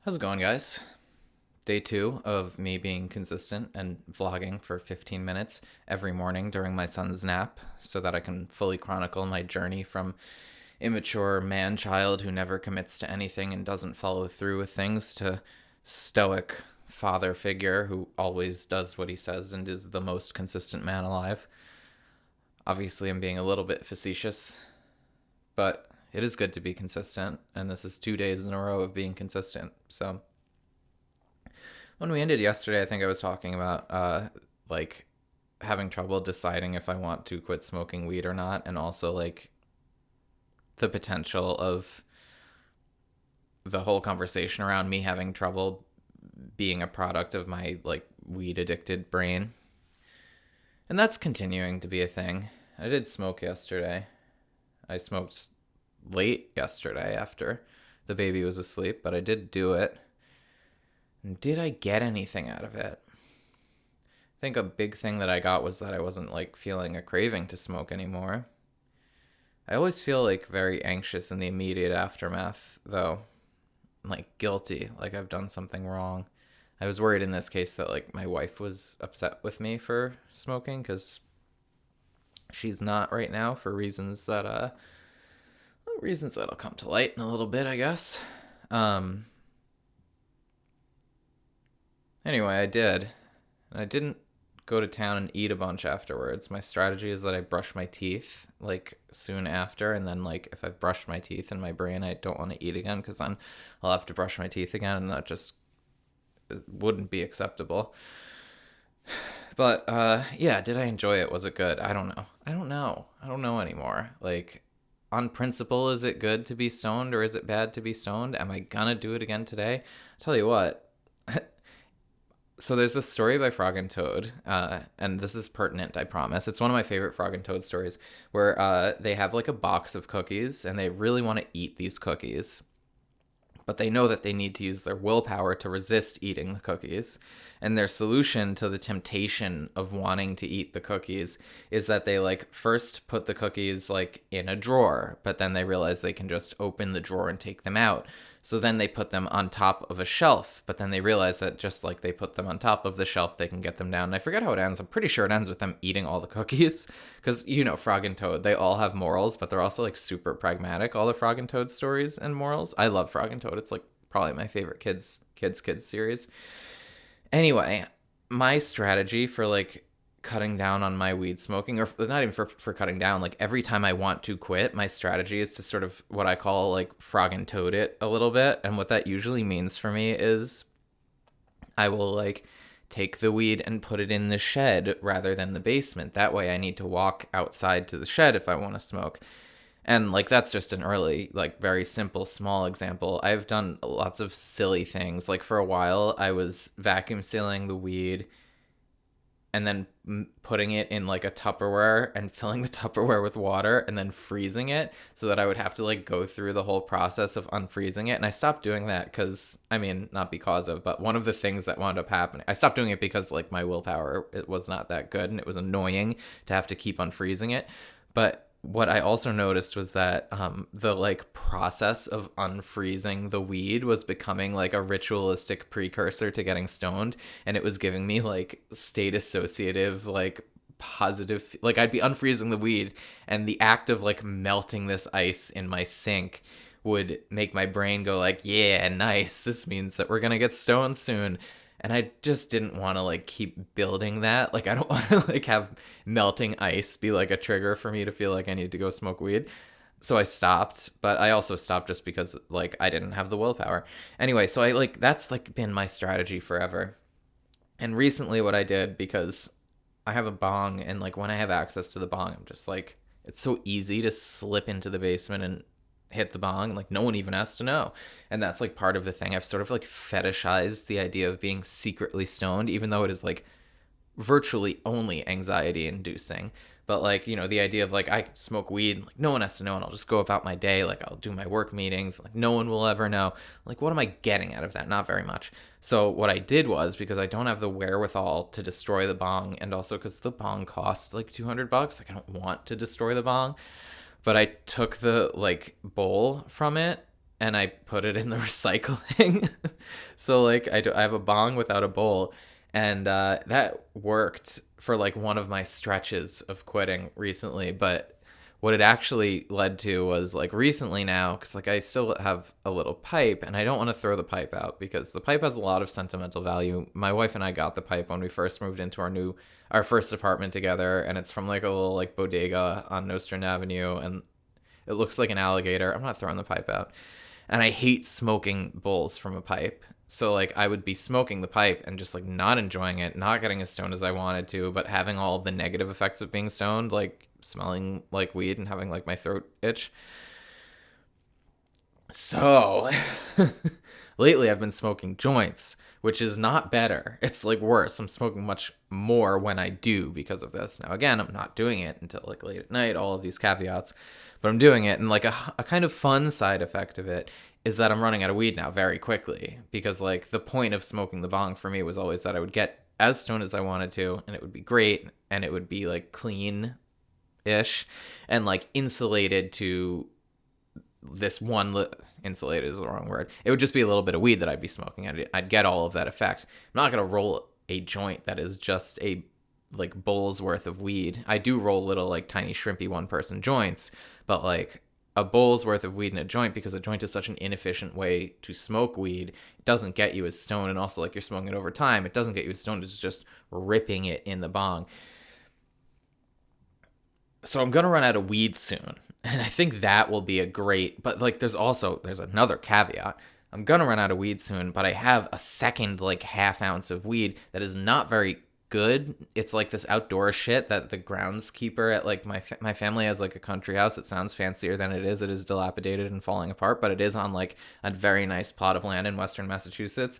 How's it going, guys? Day 2 of me being consistent and vlogging for 15 minutes every morning during my son's nap so that I can fully chronicle my journey from immature man child who never commits to anything and doesn't follow through with things to stoic father figure who always does what he says and is the most consistent man alive. Obviously, I'm being a little bit facetious, but it is good to be consistent, and this is 2 days in a row of being consistent. So when we ended yesterday, I think I was talking about like having trouble deciding if I want to quit smoking weed or not, and also like the potential of the whole conversation around me having trouble being a product of my like weed addicted brain. And that's continuing to be a thing. I did smoke yesterday. I smoked late yesterday after the baby was asleep, but I did do it. And did I get anything out of it? I think a big thing that I got was that I wasn't like feeling a craving to smoke anymore. I always feel like very anxious in the immediate aftermath, though. Like guilty, like I've done something wrong. I was worried in this case that like my wife was upset with me for smoking because she's not right now for reasons that'll come to light in a little bit, I guess. Anyway, I did. I didn't go to town and eat a bunch afterwards. My strategy is that I brush my teeth like soon after, and then like if I've brushed my teeth in my brain, I don't want to eat again because then I'll have to brush my teeth again, and that just wouldn't be acceptable. But yeah, did I enjoy it? Was it good? I don't know. I don't know anymore. Like, on principle, is it good to be stoned or is it bad to be stoned? Am I gonna do it again today? I'll tell you what. So there's this story by Frog and Toad, and this is pertinent, I promise. It's one of my favorite Frog and Toad stories, where they have like a box of cookies and they really want to eat these cookies, but they know that they need to use their willpower to resist eating the cookies. And their solution to the temptation of wanting to eat the cookies is that they like first put the cookies like in a drawer, but then they realize they can just open the drawer and take them out. So then they put them on top of a shelf, but then they realize that just like they put them on top of the shelf, they can get them down. And I forget how it ends. I'm pretty sure it ends with them eating all the cookies because, you know, Frog and Toad, they all have morals, but they're also like super pragmatic. All the Frog and Toad stories and morals. I love Frog and Toad. It's like probably my favorite kids series. Anyway, my strategy for like cutting down on my weed smoking, or not even for cutting down, like every time I want to quit, my strategy is to sort of what I call like frog and toad it a little bit. And what that usually means for me is I will like take the weed and put it in the shed rather than the basement. That way I need to walk outside to the shed if I want to smoke. And like that's just an early, like very simple, small example. I've done lots of silly things. Like for a while, I was vacuum sealing the weed and then putting it in like a Tupperware and filling the Tupperware with water and then freezing it so that I would have to like go through the whole process of unfreezing it. And I stopped doing that because, I mean, not because of, but one of the things that wound up happening, I stopped doing it because like my willpower, it was not that good and it was annoying to have to keep unfreezing it. But what I also noticed was that the like process of unfreezing the weed was becoming like a ritualistic precursor to getting stoned, and it was giving me like state associative like positive, like I'd be unfreezing the weed and the act of like melting this ice in my sink would make my brain go like, yeah, nice, this means that we're gonna get stoned soon. And I just didn't want to like keep building that. Like I don't want to like have melting ice be like a trigger for me to feel like I need to go smoke weed. So I stopped, but I also stopped just because like I didn't have the willpower. Anyway, so I like that's like been my strategy forever. And recently what I did, because I have a bong and like when I have access to the bong, I'm just like it's so easy to slip into the basement and hit the bong, like no one even has to know. And that's like part of the thing. I've sort of like fetishized the idea of being secretly stoned, even though it is like virtually only anxiety inducing. But like, you know, the idea of like I smoke weed, like no one has to know, and I'll just go about my day, like I'll do my work meetings, like no one will ever know. Like what am I getting out of that? Not very much. So what I did was, because I don't have the wherewithal to destroy the bong, and also because the bong costs like $200, like I don't want to destroy the bong, but I took the like bowl from it and I put it in the recycling. So like I have a bong without a bowl, and that worked for like one of my stretches of quitting recently. But what it actually led to was like recently now, because like I still have a little pipe, and I don't want to throw the pipe out because the pipe has a lot of sentimental value. My wife and I got the pipe when we first moved into our first apartment together, and it's from like a little like bodega on Nostrand Avenue, and it looks like an alligator. I'm not throwing the pipe out. And I hate smoking bowls from a pipe. So like I would be smoking the pipe and just like not enjoying it, not getting as stoned as I wanted to, but having all of the negative effects of being stoned, like smelling like weed and having like my throat itch. So lately I've been smoking joints, which is not better. It's like worse. I'm smoking much more when I do because of this. Now again, I'm not doing it until like late at night, all of these caveats, but I'm doing it. And like a kind of fun side effect of it is that I'm running out of weed now very quickly, because like the point of smoking the bong for me was always that I would get as stoned as I wanted to, and it would be great, and it would be like clean ish and like insulated to this one insulated is the wrong word. It would just be a little bit of weed that I'd be smoking. I'd get all of that effect. I'm not going to roll a joint that is just a like bowl's worth of weed. I do roll little like tiny shrimpy one person joints, but like a bowl's worth of weed in a joint, because a joint is such an inefficient way to smoke weed. It doesn't get you as stoned, and also like you're smoking it over time. It doesn't get you as stoned. It's just ripping it in the bong. So I'm gonna run out of weed soon, and I think that will be a great. But like, there's another caveat. I'm gonna run out of weed soon, but I have a second like half ounce of weed that is not very good. It's like this outdoor shit that the groundskeeper at like my family has like a country house. It sounds fancier than it is. It is dilapidated and falling apart, but it is on like a very nice plot of land in western Massachusetts.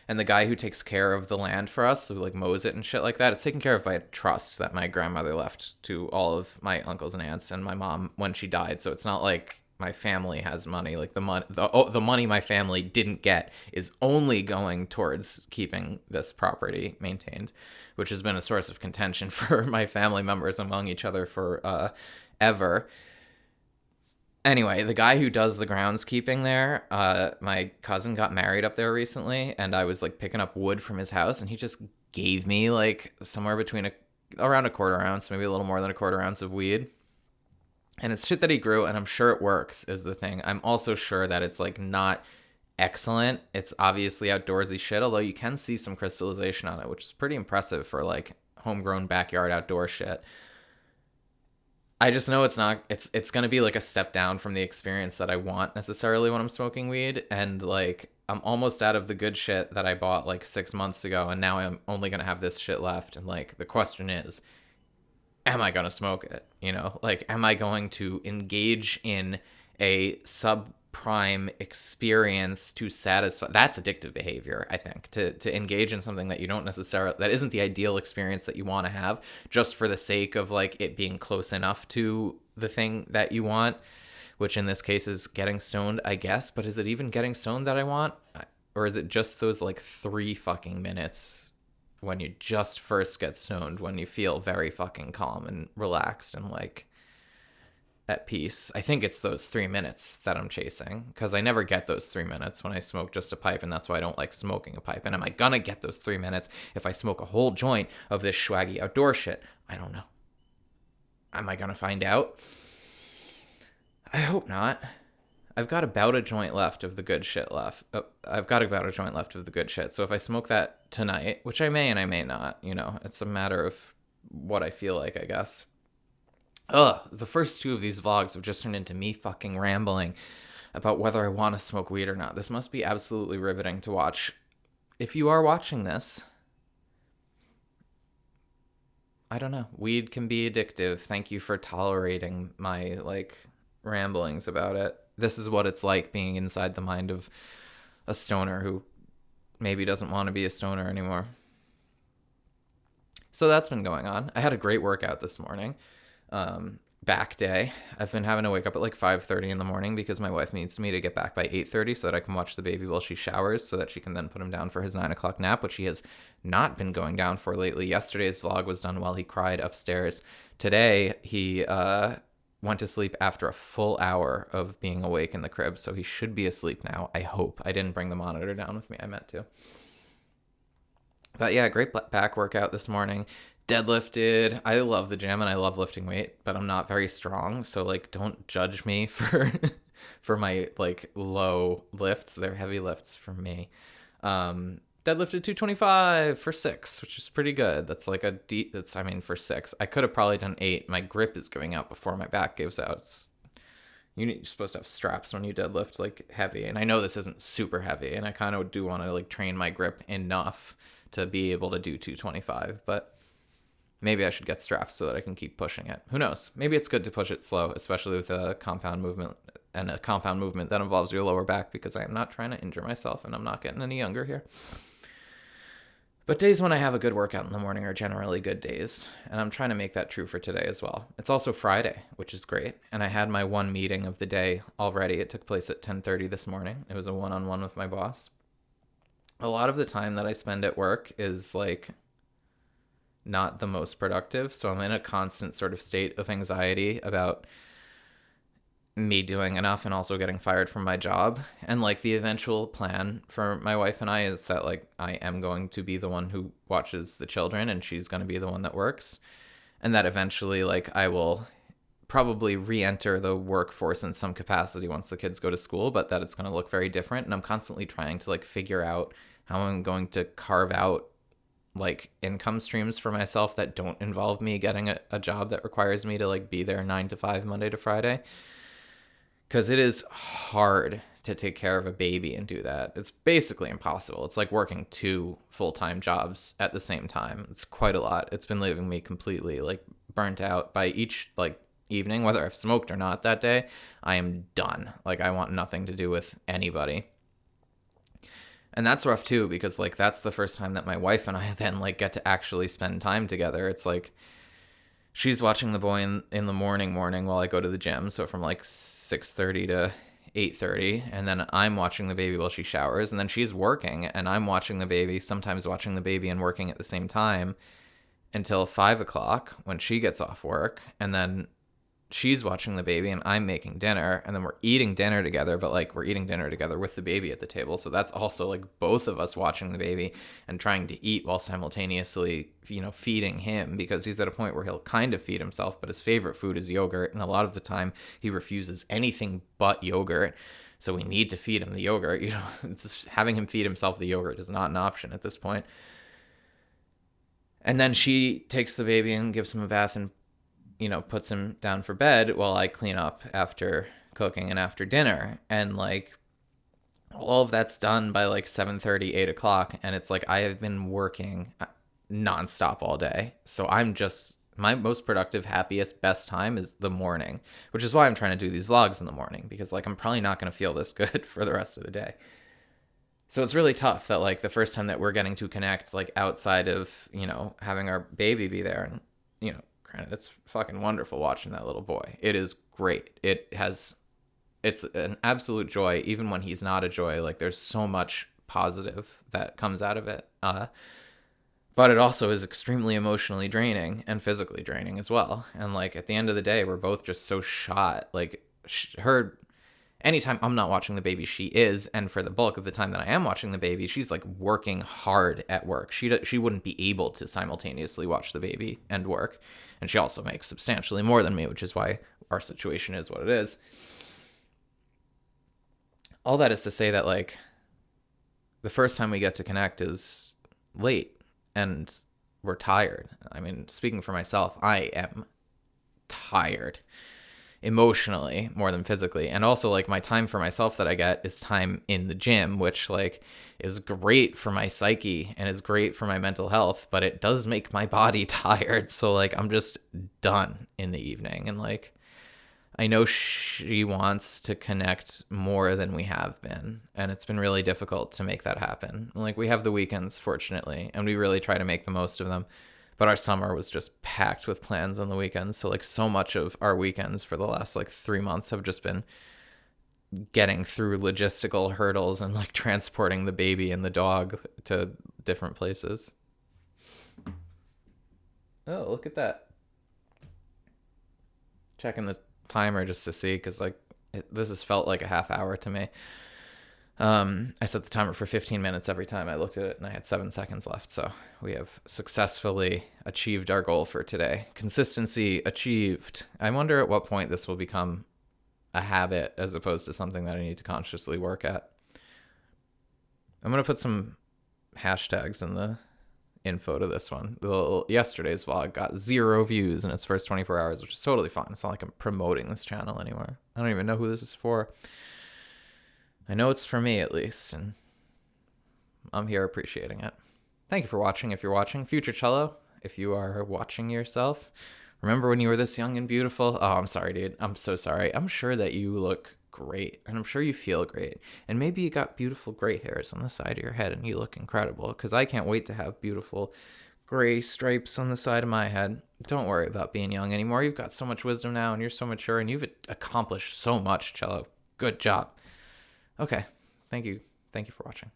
And the guy who takes care of the land for us, who like mows it and shit like that, it's taken care of by a trust that my grandmother left to all of my uncles and aunts and my mom when she died. So it's not like my family has money. Like the money my family didn't get is only going towards keeping this property maintained, which has been a source of contention for my family members among each other for ever. Anyway, the guy who does the groundskeeping there, my cousin got married up there recently, and I was like picking up wood from his house, and he just gave me like somewhere between around a quarter ounce, maybe a little more than a quarter ounce of weed. And it's shit that he grew, and I'm sure it works is the thing. I'm also sure that it's like not excellent. It's obviously outdoorsy shit, although you can see some crystallization on it, which is pretty impressive for like homegrown backyard outdoor shit. I just know it's going to be like a step down from the experience that I want necessarily when I'm smoking weed. And like, I'm almost out of the good shit that I bought like 6 months ago, and now I'm only going to have this shit left. And like, the question is, am I going to smoke it? You know, like, am I going to engage in a subprime experience to satisfy? That's addictive behavior, I think, to engage in something that you don't necessarily, that isn't the ideal experience that you want to have, just for the sake of like it being close enough to the thing that you want, which in this case is getting stoned, I guess. But is it even getting stoned that I want? Or is it just those like 3 fucking minutes when you just first get stoned, when you feel very fucking calm and relaxed and like at peace? I think it's those 3 minutes that I'm chasing, because I never get those 3 minutes when I smoke just a pipe, and that's why I don't like smoking a pipe. And am I gonna get those 3 minutes if I smoke a whole joint of this swaggy outdoor shit? I don't know. Am I gonna find out? I hope not. I've got about a joint left of the good shit left. So if I smoke that tonight, which I may and I may not, you know, it's a matter of what I feel like, I guess. The first 2 of these vlogs have just turned into me fucking rambling about whether I want to smoke weed or not. This must be absolutely riveting to watch. If you are watching this, I don't know. Weed can be addictive. Thank you for tolerating my like ramblings about it. This is what it's like being inside the mind of a stoner who maybe doesn't want to be a stoner anymore. So that's been going on. I had a great workout this morning. Back day. I've been having to wake up at like 5:30 in the morning because my wife needs me to get back by 8:30 so that I can watch the baby while she showers, so that she can then put him down for his 9 o'clock nap, which he has not been going down for lately. Yesterday's vlog was done while he cried upstairs. Today, he went to sleep after a full hour of being awake in the crib, so he should be asleep now. I hope. I didn't bring the monitor down with me. I meant to. But yeah, great back workout this morning. Deadlifted. I love the gym and I love lifting weight, but I'm not very strong, so like don't judge me for for my like low lifts. They're heavy lifts for me. Deadlifted 225 for 6, which is pretty good. That's like I mean, for 6. I could have probably done 8. My grip is giving out before my back gives out. You're supposed to have straps when you deadlift like heavy. And I know this isn't super heavy, and I kind of do want to like train my grip enough to be able to do 225, but maybe I should get straps so that I can keep pushing it. Who knows? Maybe it's good to push it slow, especially with a compound movement that involves your lower back, because I am not trying to injure myself and I'm not getting any younger here. But days when I have a good workout in the morning are generally good days, and I'm trying to make that true for today as well. It's also Friday, which is great, and I had my one meeting of the day already. It took place at 10:30 this morning. It was a one-on-one with my boss. A lot of the time that I spend at work is like not the most productive, so I'm in a constant sort of state of anxiety about me doing enough and also getting fired from my job. And like the eventual plan for my wife and I is that like I am going to be the one who watches the children and she's going to be the one that works, and that eventually like I will probably re-enter the workforce in some capacity once the kids go to school, but that it's going to look very different. And I'm constantly trying to like figure out how I'm going to carve out like income streams for myself that don't involve me getting a job that requires me to like be there 9 to 5 Monday to Friday. Because it is hard to take care of a baby and do that. It's basically impossible. It's like working 2 full-time jobs at the same time. It's quite a lot. It's been leaving me completely like burnt out. By each like evening, whether I've smoked or not that day, I am done. Like I want nothing to do with anybody. And that's rough too, because like that's the first time that my wife and I then like get to actually spend time together. It's like she's watching the boy in the morning while I go to the gym, so from like 6:30 to 8:30, and then I'm watching the baby while she showers, and then she's working and I'm watching the baby, sometimes watching the baby and working at the same time until 5 o'clock when she gets off work, and then she's watching the baby and I'm making dinner, and then we're eating dinner together, but like we're eating dinner together with the baby at the table. So that's also like both of us watching the baby and trying to eat while simultaneously, feeding him, because he's at a point where he'll kind of feed himself, but his favorite food is yogurt. And a lot of the time he refuses anything but yogurt. So we need to feed him the yogurt. Having him feed himself the yogurt is not an option at this point. And then she takes the baby and gives him a bath and puts him down for bed while I clean up after cooking and after dinner. And like all of that's done by like 7:30, 8 o'clock. And it's like I have been working nonstop all day. So I'm just, my most productive, happiest, best time is the morning, which is why I'm trying to do these vlogs in the morning, because like I'm probably not going to feel this good for the rest of the day. So it's really tough that like the first time that we're getting to connect, like outside of, having our baby be there, and, it's fucking wonderful watching that little boy. It is great. It's an absolute joy, even when he's not a joy. Like there's so much positive that comes out of it. But it also is extremely emotionally draining and physically draining as well. And like at the end of the day, we're both just so shot. Like anytime I'm not watching the baby, she is. And for the bulk of the time that I am watching the baby, she's like working hard at work. She wouldn't be able to simultaneously watch the baby and work. And she also makes substantially more than me, which is why our situation is what it is. All that is to say that like the first time we get to connect is late and we're tired. I mean, speaking for myself, I am tired. Emotionally more than physically. And also like my time for myself that I get is time in the gym, which like is great for my psyche and is great for my mental health, but it does make my body tired. So like I'm just done in the evening. And like I know she wants to connect more than we have been, and it's been really difficult to make that happen. Like we have the weekends, fortunately, and we really try to make the most of them. But our summer was just packed with plans on the weekends. So like so much of our weekends for the last like 3 months have just been getting through logistical hurdles and like transporting the baby and the dog to different places. Oh, look at that. Checking the timer just to see, because like this has felt like a half hour to me. I set the timer for 15 minutes every time I looked at it, and I had 7 seconds left. So we have successfully achieved our goal for today. Consistency achieved. I wonder at what point this will become a habit as opposed to something that I need to consciously work at. I'm going to put some hashtags in the info to this one. Yesterday's vlog got 0 views in its first 24 hours, which is totally fine. It's not like I'm promoting this channel anywhere. I don't even know who this is for. I know it's for me, at least, and I'm here appreciating it. Thank you for watching if you're watching. Future Cello, if you are watching yourself, remember when you were this young and beautiful? Oh, I'm sorry, dude. I'm so sorry. I'm sure that you look great, and I'm sure you feel great. And maybe you got beautiful gray hairs on the side of your head, and you look incredible, because I can't wait to have beautiful gray stripes on the side of my head. Don't worry about being young anymore. You've got so much wisdom now, and you're so mature, and you've accomplished so much, Cello. Good job. Okay. Thank you. Thank you for watching.